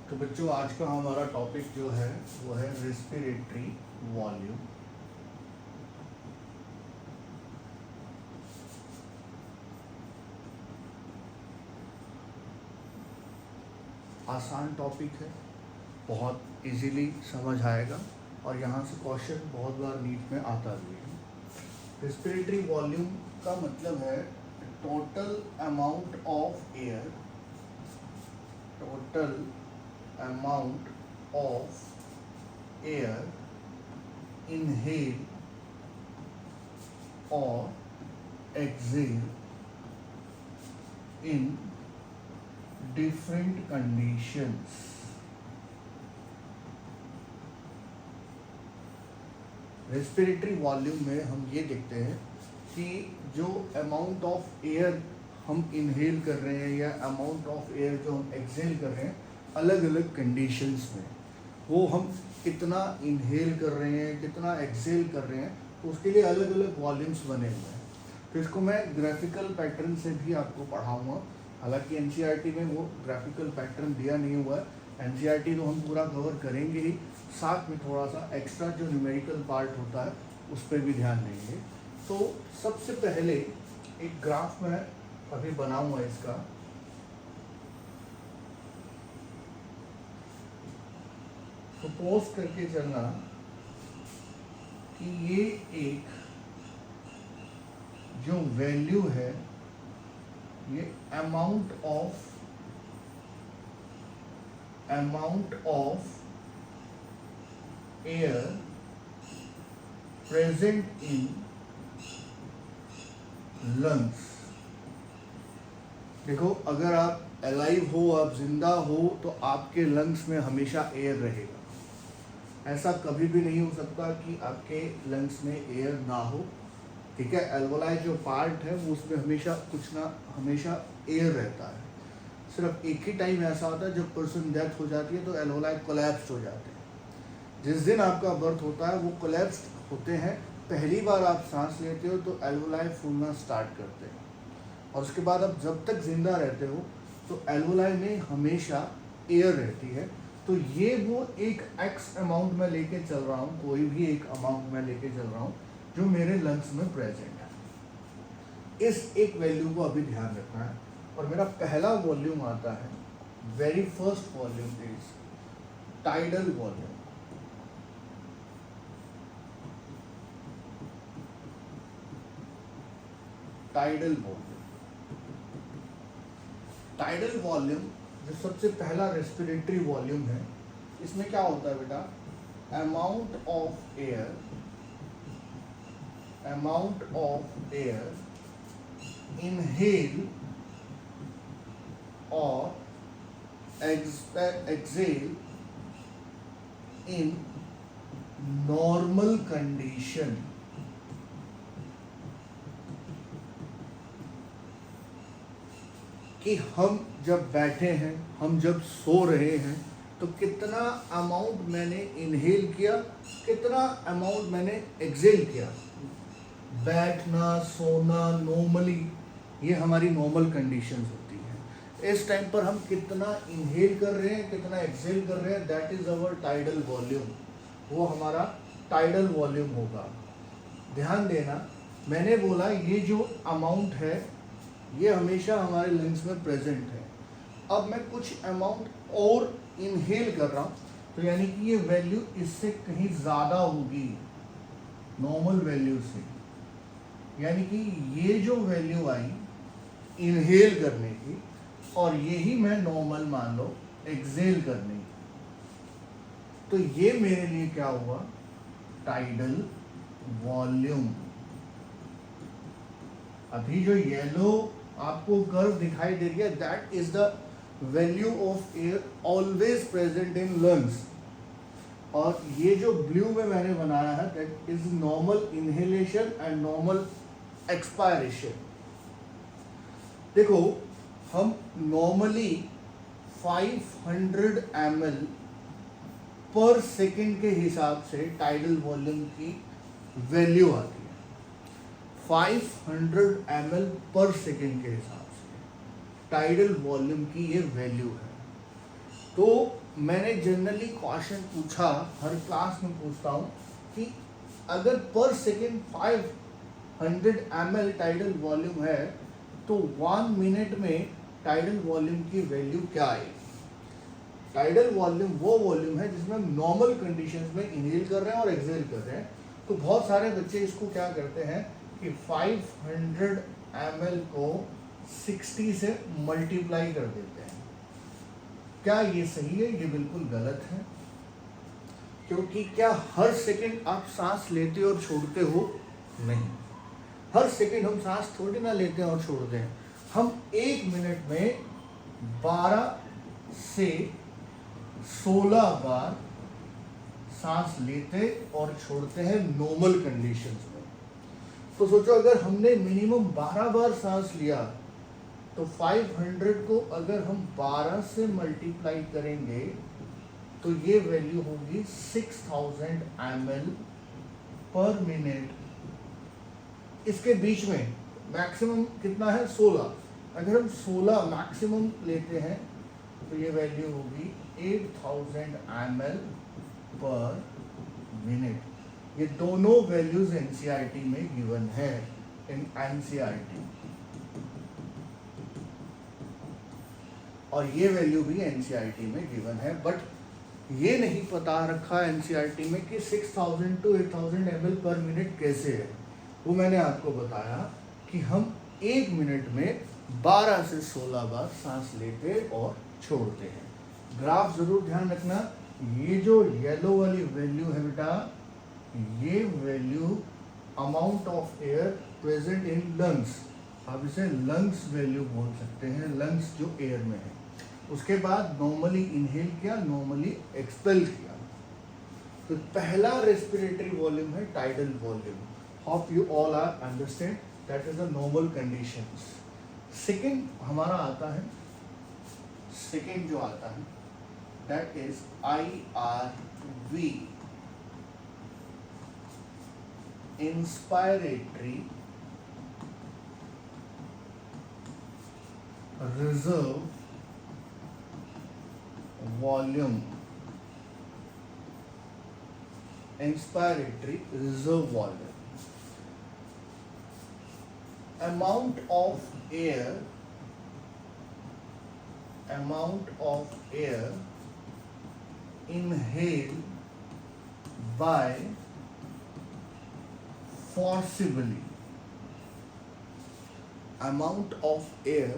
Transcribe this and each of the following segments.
तो बच्चों आज का हमारा टॉपिक जो है वो है रेस्पिरेटरी वॉल्यूम। आसान टॉपिक है, बहुत इजीली समझ आएगा और यहाँ से क्वेश्चन बहुत बार नीट में आता भी है। रेस्पिरेटरी वॉल्यूम का मतलब है total amount of air, total amount of air inhale or exhale in different conditions. Respiratory volume में हम ये देखते हैं कि जो अमाउंट ऑफ एयर हम इनहेल कर रहे हैं या अमाउंट ऑफ एयर जो हम एक्सहेल कर रहे हैं अलग अलग कंडीशंस में, वो हम कितना इनहेल कर रहे हैं कितना एक्सहेल कर रहे हैं, तो उसके लिए अलग अलग वॉल्यूम्स बने हुए हैं। तो इसको मैं ग्राफिकल पैटर्न से भी आपको पढ़ाऊँगा। हालांकि एनसीईआरटी में वो ग्राफिकल पैटर्न दिया नहीं हुआ है। एनसीईआरटी तो हम पूरा कवर करेंगे ही, साथ में थोड़ा सा एक्स्ट्रा जो न्यूमेरिकल पार्ट होता है उस पर भी ध्यान देंगे। तो सबसे पहले एक ग्राफ मैं अभी बनाऊँगा इसका। सपोज करके चलना कि ये एक जो वैल्यू है ये amount of air present in lungs. देखो, अगर आप अलाइव हो, आप जिंदा हो, तो आपके लंग्स में हमेशा एयर रहेगा। ऐसा कभी भी नहीं हो सकता कि आपके लंग्स में एयर ना हो। ठीक है, एल्वोलाई जो पार्ट है वो उसमें हमेशा एयर रहता है। सिर्फ एक ही टाइम ऐसा होता है जब पर्सन डेथ हो जाती है तो एल्वोलाई कोलैप्स हो जाते हैं। जिस दिन आपका बर्थ होता है वो कोलैप्स होते हैं। पहली बार आप सांस लेते हो तो एल्वोलाई फूलना स्टार्ट करते हैं और उसके बाद आप जब तक जिंदा रहते हो तो एल्वोलाई में हमेशा एयर रहती है। तो ये वो एक एक्स अमाउंट में लेके चल रहा हूँ, कोई भी एक अमाउंट में लेके चल रहा हूँ जो मेरे लंग्स में प्रेजेंट है। इस एक वैल्यू को अभी ध्यान रखना है। और मेरा पहला वॉल्यूम आता है, very first volume is tidal volume. Tidal volume जो सबसे पहला रेस्पिरेटरी वॉल्यूम है, इसमें क्या होता है बेटा, अमाउंट ऑफ एयर इनहेल और एक्सहेल इन नॉर्मल कंडीशन। कि हम जब बैठे हैं, हम जब सो रहे हैं, तो कितना अमाउंट मैंने इनहेल किया, कितना अमाउंट मैंने एक्सहेल किया। बैठना, सोना, नॉर्मली ये हमारी नॉर्मल कंडीशंस होती हैं। इस टाइम पर हम कितना इनहेल कर रहे हैं, कितना एक्सहेल कर रहे हैं, that is our tidal volume. वो हमारा टाइडल वॉल्यूम होगा। ध्यान देना, मैंने बोला ये जो अमाउंट है ये हमेशा हमारे लंग्स में प्रेजेंट है। अब मैं कुछ अमाउंट और इनहेल कर रहा हूँ, तो यानी कि ये वैल्यू इससे कहीं ज़्यादा होगी नॉर्मल वैल्यू से। यानी कि ये जो वैल्यू आई इनहेल करने की, और यही मैं नॉर्मल मान लो एक्सहेल करने की, तो ये मेरे लिए क्या हुआ, टाइडल वॉल्यूम। अभी जो येलो आपको कर्व दिखाई दे रही है, that is the value of air always present in lungs. और ये जो ब्लू में मैंने बनाया है, that is normal inhalation and normal expiration. देखो, हम नॉर्मली 500 ml पर सेकेंड के हिसाब से टाइडल वॉल्यूम की वैल्यू आती है। 500 ml पर सेकेंड के हिसाब से टाइडल वॉल्यूम की ये वैल्यू है। तो मैंने जनरली क्वेश्चन पूछा, हर क्लास में पूछता हूँ कि अगर पर सेकेंड 500 ml टाइडल वॉल्यूम है तो 1 मिनट में टाइडल वॉल्यूम की वैल्यू क्या आएगी। टाइडल वॉल्यूम वो वॉल्यूम है जिसमें हम नॉर्मल कंडीशंस में इनहेल कर रहे हैं और एक्सहेल कर रहे हैं। तो बहुत सारे बच्चे इसको क्या करते हैं कि 500 ml को 60 से मल्टीप्लाई कर देते हैं। क्या ये सही है? ये बिल्कुल गलत है, क्योंकि क्या हर सेकंड आप सांस लेते और छोड़ते हो? नहीं, हर सेकंड हम सांस थोड़ी ना लेते हैं और छोड़ते हैं। हम 1 मिनट में 12 से 16 बार सांस लेते और छोड़ते हैं नॉर्मल कंडीशंस में। तो सोचो, अगर हमने मिनिमम 12 बार सांस लिया तो 500 को अगर हम 12 से मल्टीप्लाई करेंगे तो ये वैल्यू होगी 6000 ml पर मिनट। इसके बीच में मैक्सिमम कितना है? 16। अगर हम 16 मैक्सिमम लेते हैं तो ये वैल्यू होगी 8000 ml पर मिनट। ये दोनों वैल्यूज एनसीईआरटी में गिवन है, इन एनसीईआरटी, और ये वैल्यू भी एनसीईआरटी में गिवन है। बट ये नहीं पता रखा एनसीईआरटी में कि 6000 to 8000 ml पर मिनट कैसे है। वो मैंने आपको बताया कि हम 1 मिनट में 12 से 16 बार सांस लेते और छोड़ते हैं। ग्राफ जरूर ध्यान रखना, ये जो येलो वाली वैल्यू है बेटा, ये value amount of air present in lungs, आप इसे लंग्स वैल्यू बोल सकते हैं, लंग्स जो एयर में है। उसके बाद नॉर्मली इनहेल किया, नॉर्मली एक्सपेल किया। तो पहला रेस्पिरेटरी वॉल्यूम है tidal volume. Hope you all are understand that is the normal conditions. Second हमारा आता है, सेकेंड जो आता है that is IRV, inspiratory reserve volume. Inspiratory reserve volume, amount of air inhaled by forcibly, amount of air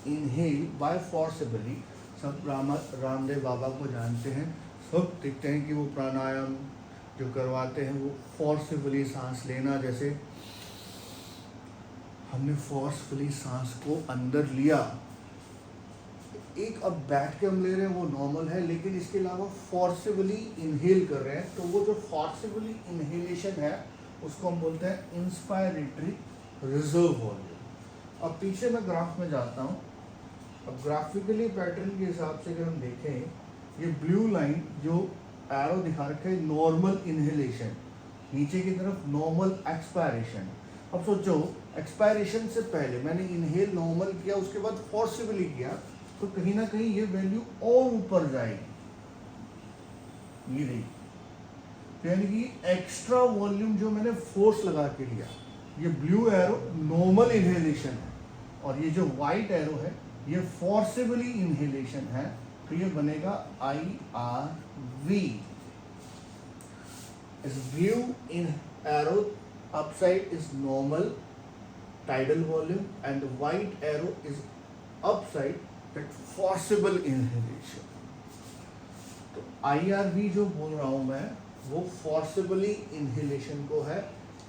inhaled by forcibly। सब रामदेव बाबा को जानते हैं, सब देखते हैं कि वो प्राणायाम जो करवाते हैं वो फोर्सफुली सांस लेना, जैसे हमने फोर्सफुली सांस को अंदर लिया, एक अब बैठ के हम ले रहे हैं वो नॉर्मल है, लेकिन इसके अलावा फोर्सफुली इनहेल कर रहे हैं, तो वो जो फोर्सफुली इनहेलेशन है उसको हम बोलते हैं इंस्पायरेटरी रिजर्व वॉल्यूम। अब पीछे मैं ग्राफ में जाता हूँ। अब ग्राफिकली पैटर्न के हिसाब से अगर हम देखें, ये ब्लू लाइन जो एरो दिखा रखा है नॉर्मल इनहेलेशन, नीचे की तरफ नॉर्मल एक्सपायरेशन। अब सोचो, एक्सपायरेशन से पहले मैंने इनहेल नॉर्मल किया, उसके बाद फोर्सिबली किया, तो कहीं ना कहीं ये वैल्यू और ऊपर जाएगी, ये रही। यानी कि एक्स्ट्रा वॉल्यूम जो मैंने फोर्स लगा के लिया, ये ब्लू एरो नॉर्मल इनहेलेशन है और ये जो वाइट एरो है ये फोर्सिबली इनहेलेशन है, तो ये बनेगा IRV। इस blue in arrow upside is normal tidal volume and the white arrow is upside that forcible inhalation। तो IRV जो बोल रहा हूँ मैं वो forcibly inhalation को है।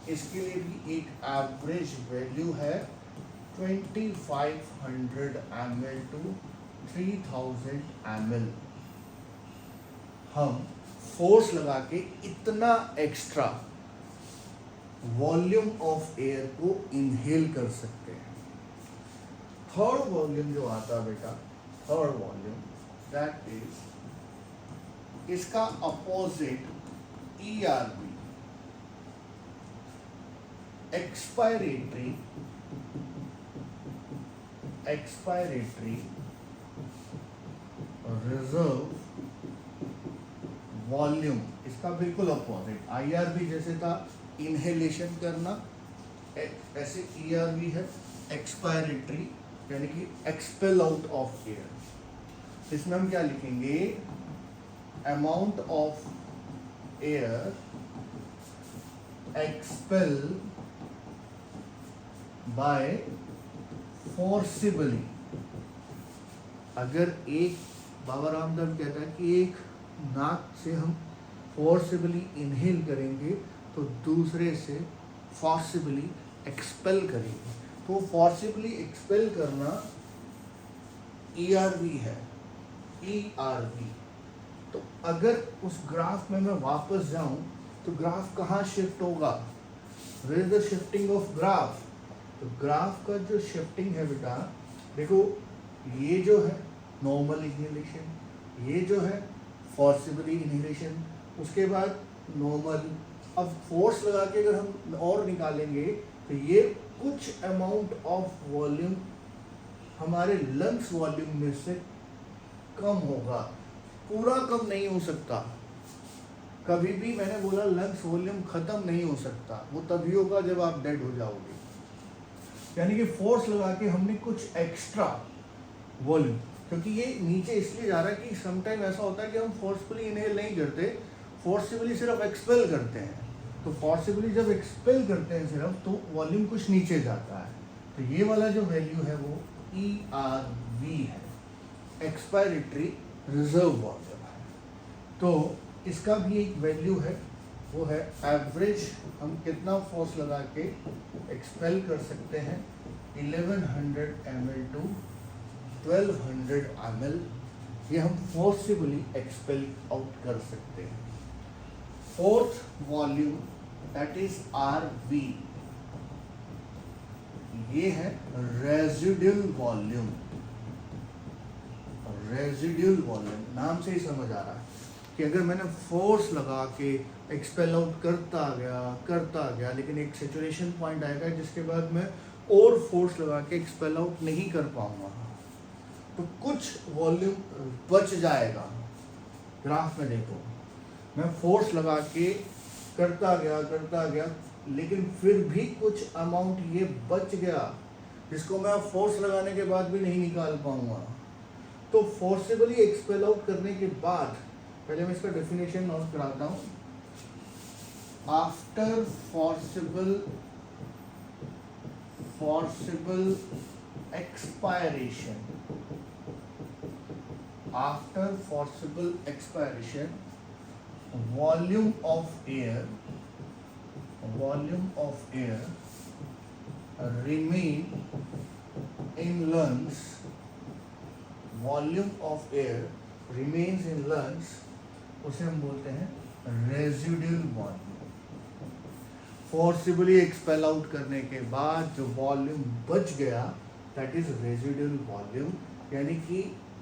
इसके लिए भी एक एवरेज वैल्यू है 2500 ml to 3000 ml। हम फोर्स लगा के इतना एक्स्ट्रा वॉल्यूम ऑफ एयर को इनहेल कर सकते हैं। थर्ड वॉल्यूम जो आता बेटा, थर्ड वॉल्यूम दैट इज इसका opposite ERV, expiratory reserve volume, इसका बिल्कुल अपोजिट। IRV जैसे था इनहेलेशन करना, ऐसे ERV है एक्सपायरेटरी, यानी कि एक्सपेल आउट ऑफ एयर। इसमें हम क्या लिखेंगे, amount of air expel by forcibly. अगर एक बाबा रामदेव कहता है कि एक नाक से हम फोर्सिबली इनहेल करेंगे तो दूसरे से फोर्सिबली एक्सपेल करेंगे, तो फोर्सिबली एक्सपेल करना ERV है, ERV। तो अगर उस ग्राफ में मैं वापस जाऊं तो ग्राफ कहाँ शिफ्ट होगा, where is the shifting of graph. तो ग्राफ का जो शिफ्टिंग है बेटा, देखो ये जो है नॉर्मल इनहेलेशन, ये जो है फोर्सिबली इनहेलेशन, उसके बाद नॉर्मल। अब फोर्स लगा के अगर हम और निकालेंगे तो ये कुछ अमाउंट ऑफ वॉल्यूम हमारे लंग्स वॉल्यूम में से कम होगा, पूरा कम नहीं हो सकता। कभी भी मैंने बोला लंग्स वॉल्यूम खत्म नहीं हो सकता, वो तभी होगा जब आप डेड हो जाओगे। यानी कि फोर्स लगा के हमने कुछ एक्स्ट्रा वॉल्यूम, क्योंकि ये नीचे इसलिए जा रहा है कि समटाइम ऐसा होता है कि हम फोर्सफुली इनहेल नहीं करते, फोर्सिबली सिर्फ एक्सपेल करते हैं। तो फोर्सिबली जब एक्सपेल करते हैं सिर्फ, तो वॉल्यूम कुछ नीचे जाता है। तो ये वाला जो वैल्यू है वो ERV है, एक्सपायरेटरी रिजर्व वॉल्यूम है। तो इसका भी एक वैल्यू है, वो है एवरेज हम कितना फोर्स लगा के एक्सपेल कर सकते हैं, 1100 ml टू 1200 ml, ये हम फोर्सिबली एक्सपेल आउट कर सकते हैं। Fourth volume that is RV, ये है रेजिडुअल वॉल्यूम। रेजिडुअल वॉल्यूम नाम से ही समझ आ रहा है कि अगर मैंने फोर्स लगा के एक्सपेल आउट करता गया, लेकिन एक सैचुरेशन पॉइंट आएगा जिसके बाद मैं और फोर्स लगा के एक्सपेल आउट नहीं कर पाऊंगा, तो कुछ वॉल्यूम बच जाएगा। ग्राफ में देखो, मैं फोर्स लगा के करता गया, लेकिन फिर भी कुछ अमाउंट ये बच गया जिसको मैं फोर्स लगाने के बाद भी नहीं निकाल पाऊंगा। तो फोर्सिबली एक्सपेल आउट करने के बाद, पहले मैं इसका डेफिनेशन नोट कराता हूँ। After forcible expiration, after forcible expiration, volume of air remain in lungs, volume of air remains in lungs, उसे हम बोलते हैं residual volume. Forcibly expel out करने के बाद जो वॉल्यूम बच गया दैट इज रेजिडुअल वॉल्यूम, यानी कि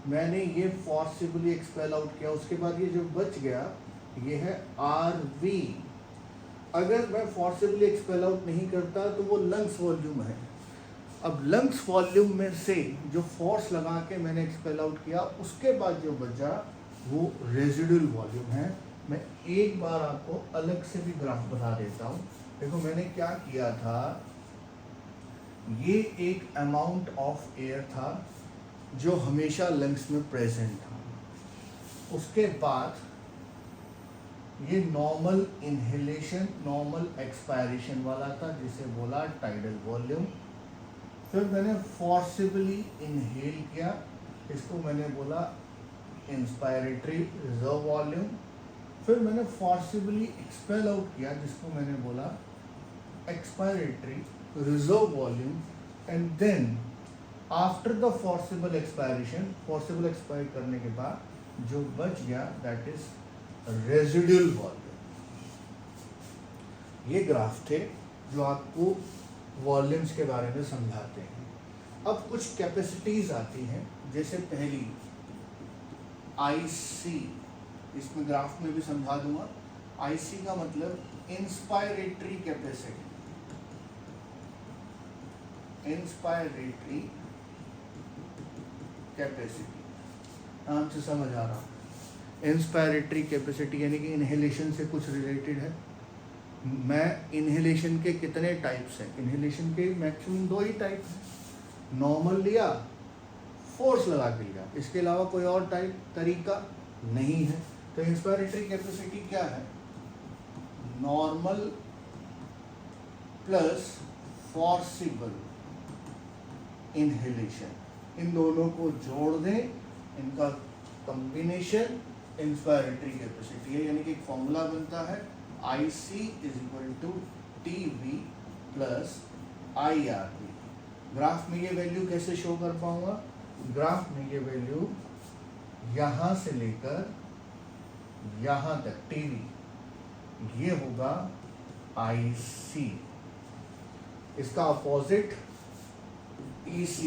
मैंने ये फोर्सिबली एक्सपेल आउट किया, उसके बाद ये जो बच गया ये है RV। अगर मैं फोर्सिबली एक्सपेल आउट नहीं करता तो वो लंग्स वॉल्यूम है। अब लंग्स वॉल्यूम में से जो फोर्स लगा के मैंने एक्सपेल आउट किया, उसके बाद जो बचा वो रेजिडुअल वॉल्यूम है। मैं एक बार आपको अलग से भी ग्राफ बता देता हूँ। देखो मैंने क्या किया था, ये एक अमाउंट ऑफ एयर था जो हमेशा लंग्स में प्रेजेंट था। उसके बाद ये नॉर्मल इनहेलेशन, नॉर्मल एक्सपायरेशन वाला था जिसे बोला टाइडल वॉल्यूम। फिर मैंने फोर्सिबली इनहेल किया, इसको मैंने बोला इंस्पायरेटरी रिजर्व वॉल्यूम। फिर मैंने फोर्सिबली एक्सपेल आउट किया जिसको मैंने बोला expiratory reserve volume. And then after the forcible expiration, forcible expire करने के बाद जो बच गया दैट इज रेजिडुअल वॉल्यूम। ये ग्राफ थे जो आपको वॉल्यूम्स के बारे में समझाते हैं। अब कुछ कैपेसिटीज आती हैं, जैसे पहली IC, इसमें ग्राफ में भी समझा दूंगा। IC का मतलब इंस्पायरेटरी कैपेसिटी, इंस्पायरेटरी कैपेसिटी। नाम से समझ आ रहा। इंस्पायरेटरी कैपेसिटी यानी कि इनहेलेशन से कुछ रिलेटेड है। मैं इनहेलेशन के कितने टाइप्स हैं? इनहेलेशन के मैक्सिमम 2 ही टाइप हैं, नॉर्मल लिया, फोर्स लगा के लिया, इसके अलावा कोई और तरीका नहीं है। तो इंस्पायरेटरी कैपेसिटी क्या है? नॉर्मल प्लस फोर्सिबल इनहेलेशन, इन दोनों को जोड़ दें, इनका कॉम्बिनेशन इंस्पायरेटरी कैपेसिटी है। यानी कि एक फॉर्मूला बनता है IC = TV plus IRB। Graph में ये वैल्यू कैसे शो कर पाऊंगा? ग्राफ में ये वैल्यू यहाँ से लेकर यहाँ तक TV, ये होगा IC, इसका opposite EC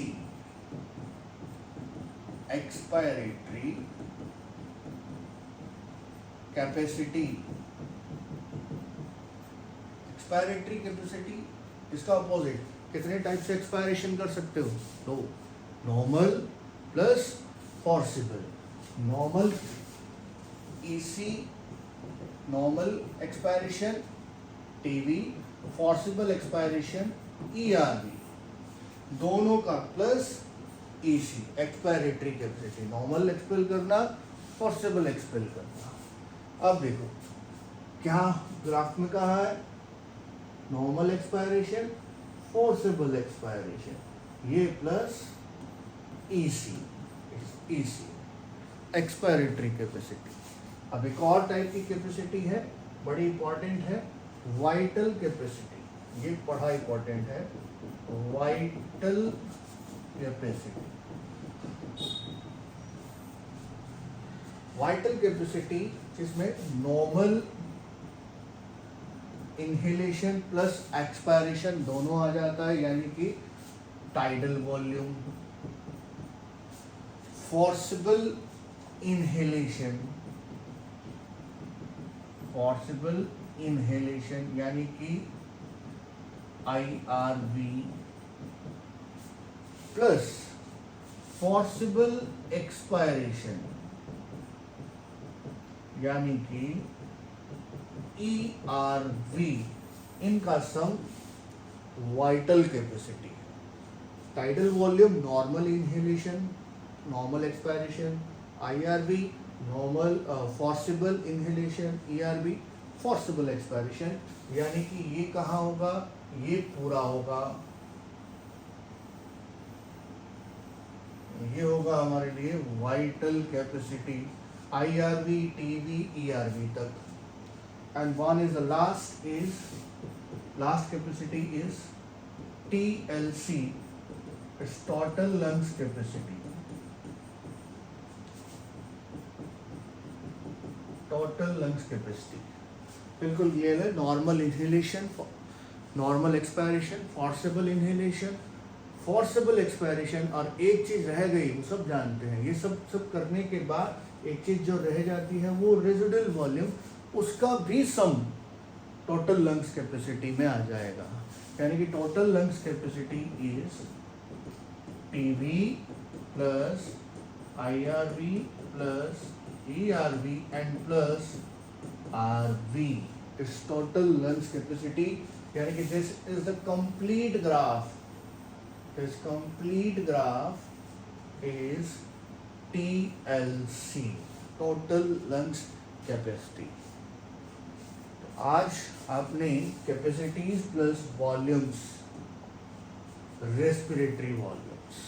expiratory capacity. Expiratory capacity, इसका अपोजिट। कितने टाइप से एक्सपायरेशन कर सकते हो? 2, normal plus forcible. Normal EC, normal expiration TV, forcible expiration ERB, दोनों का plus EC expiratory capacity. Normal expel करना, फोर्सिबल एक्सपेल करना। अब देखो क्या ग्राफ में कहा है? नॉर्मल एक्सपायरेशन, फोर्सिबल एक्सपायरेशन, ये प्लस EC एक्सपायरेटरी कैपेसिटी। अब एक और टाइप की कैपेसिटी है, बड़ी इंपॉर्टेंट है, वाइटल कैपेसिटी। ये बड़ा इंपॉर्टेंट है, वाइटल कैपेसिटी। वाइटल कैपेसिटी जिसमें नॉर्मल इनहेलेशन प्लस एक्सपायरेशन दोनों आ जाता है, यानी कि tidal volume. Forcible inhalation, forcible inhalation यानी कि IRB प्लस फोर्सिबल एक्सपायरेशन यानी कि ERV, इनका sum vital capacity. Tidal volume normal inhalation, normal expiration, IRB normal forcible inhalation, ERB forcible expiration. यानी कि ये कहाँ होगा? ये पूरा होगा, ये होगा हमारे लिए vital capacity, IRB, TV, ERB तक। And one is the last capacity is TLC, it's total lungs capacity, total lungs capacity। बिल्कुल क्लियर है। Normal inhalation, normal expiration, forcible inhalation, forcible expiration, और एक चीज रह गई, वो सब जानते हैं। ये सब करने के बाद एक चीज जो रह जाती है वो रेजिडुअल वॉल्यूम, उसका भी सम टोटल लंग्स कैपेसिटी में आ जाएगा। यानी कि total lungs capacity is TV plus IRB plus ERB and plus RV is total lungs capacity. यानी कि this is the complete graph, this complete graph is TLC, total lungs capacity. तो आज आपने capacities plus volumes, respiratory volumes,